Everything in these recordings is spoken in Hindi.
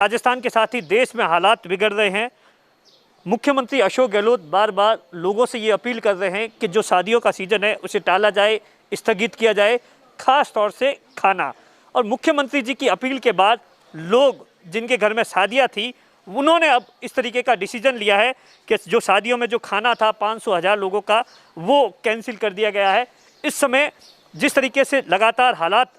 राजस्थान के साथ ही देश में हालात बिगड़ रहे हैं। मुख्यमंत्री अशोक गहलोत बार बार लोगों से ये अपील कर रहे हैं कि जो शादियों का सीजन है उसे टाला जाए, स्थगित किया जाए, खास तौर से खाना। और मुख्यमंत्री जी की अपील के बाद लोग जिनके घर में शादियां थी उन्होंने अब इस तरीके का डिसीजन लिया है कि जो शादियों में जो खाना था 500,000 लोगों का वो कैंसिल कर दिया गया है। इस समय जिस तरीके से लगातार हालात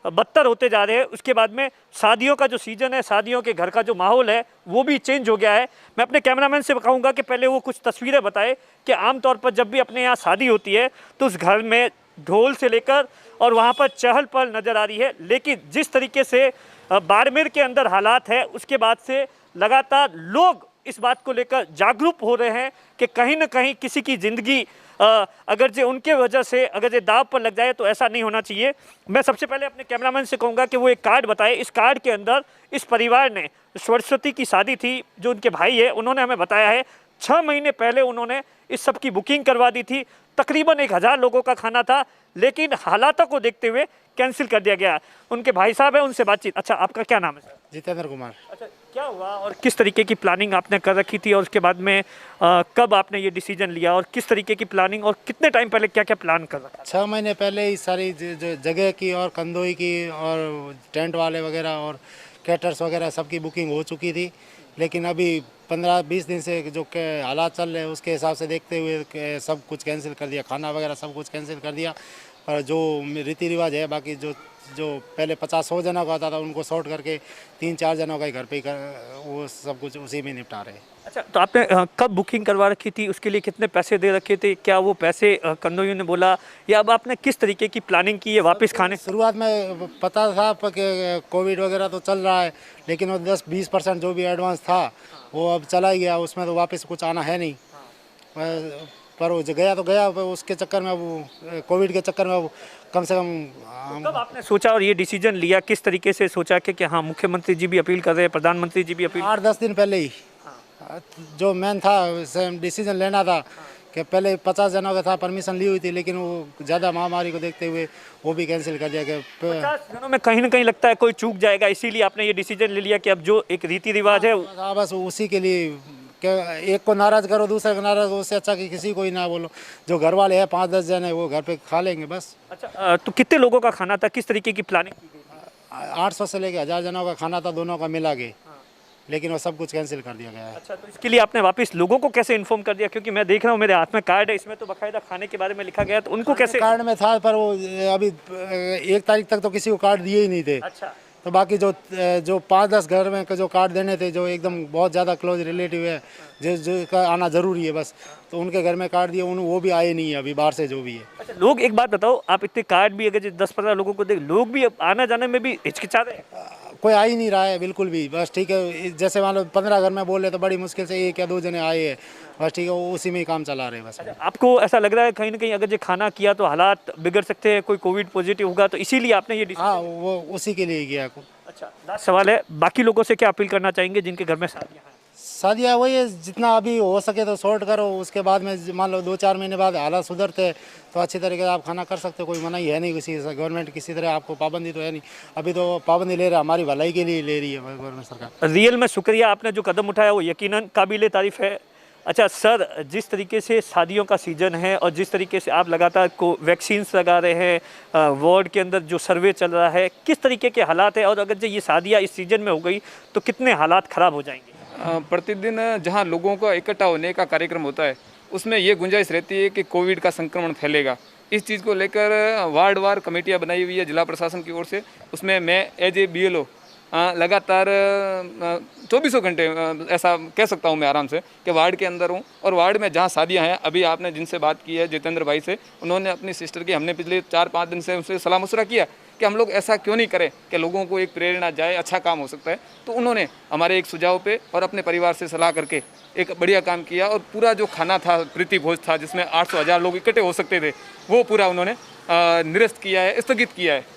बदतर होते जा रहे हैं, उसके बाद में शादियों का जो सीजन है, शादियों के घर का जो माहौल है वो भी चेंज हो गया है। मैं अपने कैमरामैन से कहूँगा कि पहले वो कुछ तस्वीरें बताए कि आमतौर पर जब भी अपने यहाँ शादी होती है तो उस घर में ढोल से लेकर और वहाँ पर चहल पहल नज़र आ रही है, लेकिन जिस तरीके से बाड़मेर के अंदर हालात है उसके बाद से लगातार लोग इस बात को लेकर जागरूक हो रहे हैं कि कहीं ना कहीं किसी की ज़िंदगी अगर जो उनके वजह से अगर ये दाव पर लग जाए तो ऐसा नहीं होना चाहिए। मैं सबसे पहले अपने कैमरामैन से कहूँगा कि वो एक कार्ड बताए। इस कार्ड के अंदर इस परिवार ने सरस्वती की शादी थी, जो उनके भाई है, उन्होंने हमें बताया है 6 महीने पहले उन्होंने इस सब की बुकिंग करवा दी थी। तकरीबन 1000 लोगों का खाना था, लेकिन हालातों को देखते हुए कैंसिल कर दिया गया। उनके भाई साहब है, उनसे बातचीत। अच्छा, आपका क्या नाम है सर? जितेंद्र कुमार। अच्छा, क्या हुआ और किस तरीके की प्लानिंग आपने कर रखी थी और उसके बाद में कब आपने ये डिसीजन लिया और किस तरीके की प्लानिंग और कितने टाइम पहले क्या क्या प्लान कर रखा? 6 महीने पहले ही सारी जो जगह की और कंदोई की और टेंट वाले वगैरह और कैटर्स वगैरह सबकी बुकिंग हो चुकी थी, लेकिन अभी 15-20 दिन से जो के हालात चल रहे हैं उसके हिसाब से देखते हुए सब कुछ कैंसिल कर दिया, खाना वगैरह सब कुछ कैंसिल कर दिया। और जो रीति रिवाज है बाकी जो जो पहले 50-100 जनों का आता था उनको शॉर्ट करके 3-4 जनों का ही घर पे ही वो सब कुछ उसी में निपटा रहे हैं। अच्छा, तो आपने कब बुकिंग करवा रखी थी, उसके लिए कितने पैसे दे रखे थे? क्या वो पैसे कंदोइयों ने बोला या अब आपने किस तरीके की प्लानिंग की है वापस खाने? शुरुआत में पता था कि कोविड वगैरह तो चल रहा है, लेकिन वो 10-20% जो भी एडवांस था वो अब चला ही गया, उसमें तो वापस कुछ आना है नहीं। पर वो गया तो गया, उसके चक्कर में वो कोविड के चक्कर में वो कम से कम। कब आपने सोचा और ये डिसीजन लिया, किस तरीके से सोचा कि हाँ मुख्यमंत्री जी भी अपील कर रहे हैं, प्रधानमंत्री जी भी अपील? 8-10 दिन पहले ही जो मेन था डिसीजन लेना था कि पहले 50 जनों का था, परमिशन ली हुई थी, लेकिन वो ज़्यादा महामारी को देखते हुए वो भी कैंसिल कर दिया गया। 50 जनों में कहीं ना कहीं लगता है कोई चूक जाएगा, इसीलिए आपने ये डिसीजन ले लिया कि अब जो एक रीति रिवाज है बस उसी के लिए कि एक को नाराज़ करो दूसरे को नाराज़, उससे अच्छा कि किसी को ही ना बोलो। जो घर वाले हैं 5-10 जने वो घर पे खा लेंगे बस। अच्छा, तो कितने लोगों का खाना था, किस तरीके की प्लानिंग की गई? 800 से लेके 1000 जनों का खाना था, दोनों का मिला के, लेकिन वो सब कुछ कैंसिल कर दिया गया है। अच्छा, तो इसके लिए आपने वापस लोगों को कैसे इन्फॉर्म कर दिया? क्योंकि मैं देख रहा हूँ मेरे हाथ में कार्ड है, इसमें तो बाकायदा खाने के बारे में लिखा गया, तो उनको कैसे? कार्ड में था पर वो अभी 1 तारीख तक तो किसी को कार्ड दिए ही नहीं थे। अच्छा, तो बाकी जो 5-10 घर में जो कार्ड देने थे, जो एकदम बहुत ज़्यादा क्लोज रिलेटिव है जिसका आना ज़रूरी है बस, तो उनके घर में कार्ड दिए, वो भी आए नहीं है अभी बाहर से जो भी है। अच्छा, लोग एक बात बताओ, आप इतने कार्ड भी अगर 10-15 लोगों को देख, लोग भी आना जाने में भी हिचकिचा रहे हैं? कोई आ ही नहीं रहा है बिल्कुल भी। बस ठीक है, जैसे मान लो 15 घर में बोले तो बड़ी मुश्किल से 1 या 2 जने आए हैं, बस ठीक है, उसी में ही काम चला रहे हैं बस। अच्छा, आपको ऐसा लग रहा है कहीं ना कहीं अगर ये खाना किया तो हालात बिगड़ सकते हैं, कोई कोविड पॉजिटिव होगा, तो इसीलिए आपने ये हाँ, वो उसी के लिए किया। अच्छा, लास्ट सवाल है, बाकी लोगों से क्या अपील करना चाहेंगे जिनके घर में शादियां हैं? शादियाँ वही है, जितना अभी हो सके तो शॉर्ट करो, उसके बाद में मान लो 2-4 महीने बाद हालात सुधरते तो अच्छी तरीके से आप खाना कर सकते हो। कोई मनाही है नहीं, किसी गवर्नमेंट किसी तरह आपको पाबंदी तो है नहीं। अभी तो पाबंदी ले रहा है, हमारी भलाई के लिए ले रही है गवर्नमेंट सरकार। रियल में शुक्रिया, आपने जो कदम उठाया वो यकीनन काबिले तारीफ है। अच्छा सर, जिस तरीके से शादियों का सीज़न है और जिस तरीके से आप लगातार को वैक्सीन्स लगा रहे हैं, वार्ड के अंदर जो सर्वे चल रहा है, किस तरीके के हालात है और अगर जो ये शादियाँ इस सीज़न में हो गई तो कितने हालात ख़राब हो जाएंगे? प्रतिदिन जहां लोगों का इकट्ठा होने का कार्यक्रम होता है उसमें ये गुंजाइश रहती है कि कोविड का संक्रमण फैलेगा। इस चीज़ को लेकर वार्ड वार कमेटियां बनाई हुई है जिला प्रशासन की ओर से। उसमें मैं एज ए BLO लगातार 24 घंटे ऐसा कह सकता हूं मैं आराम से कि वार्ड के अंदर हूं और वार्ड में जहां शादियां हैं, अभी आपने जिनसे बात की है जितेंद्र भाई से, उन्होंने अपनी सिस्टर की, हमने पिछले 4-5 दिन से उनसे सलाह मशवरा किया कि हम लोग ऐसा क्यों नहीं करें कि लोगों को एक प्रेरणा जाए, अच्छा काम हो सकता है। तो उन्होंने हमारे एक सुझाव पे और अपने परिवार से सलाह करके एक बढ़िया काम किया और पूरा जो खाना था, प्रीति भोज था जिसमें 800-1000 लोग इकट्ठे हो सकते थे, वो पूरा उन्होंने निरस्त किया है, स्थगित किया है।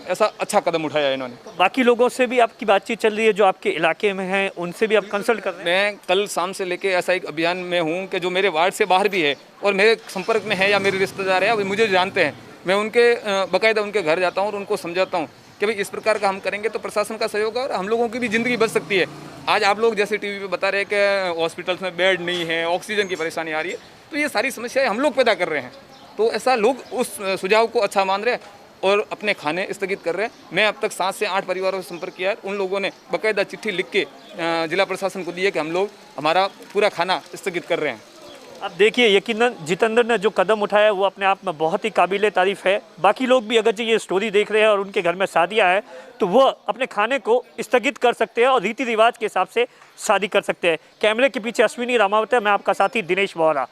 ऐसा अच्छा कदम उठाया है इन्होंने। तो बाकी लोगों से भी आपकी बातचीत चल रही है जो आपके इलाके में हैं, उनसे भी आप कंसल्ट कर रहे हैं? मैं कल शाम से लेके ऐसा एक अभियान में हूँ कि जो मेरे वार्ड से बाहर भी है और मेरे संपर्क में है या मेरे रिश्तेदार हैं, मुझे जानते हैं, मैं उनके बाकायदा उनके घर जाता हूँ और उनको समझाता हूँ कि भाई इस प्रकार का हम करेंगे तो प्रशासन का सहयोग और हम लोगों की भी ज़िंदगी बच सकती है। आज आप लोग जैसे टीवी पे बता रहे हैं कि हॉस्पिटल्स में बेड नहीं है, ऑक्सीजन की परेशानी आ रही है, तो ये सारी समस्याएं हम लोग पैदा कर रहे हैं। तो ऐसा लोग उस सुझाव को अच्छा मान रहे हैं और अपने खाने स्थगित कर रहे हैं। मैं अब तक 7 से 8 परिवारों से संपर्क किया है, उन लोगों ने बाकायदा चिट्ठी लिख के जिला प्रशासन को दी है कि हम लोग हमारा पूरा खाना स्थगित कर रहे हैं। अब देखिए, यकीनन जितेंद्र ने जो कदम उठाया वो अपने आप में बहुत ही काबिले तारीफ है। बाकी लोग भी अगर जो ये स्टोरी देख रहे हैं और उनके घर में शादियां हैं तो वो अपने खाने को स्थगित कर सकते हैं और रीति रिवाज के हिसाब से शादी कर सकते हैं। कैमरे के पीछे अश्विनी रामावत है, मैं आपका साथी दिनेश बोहरा।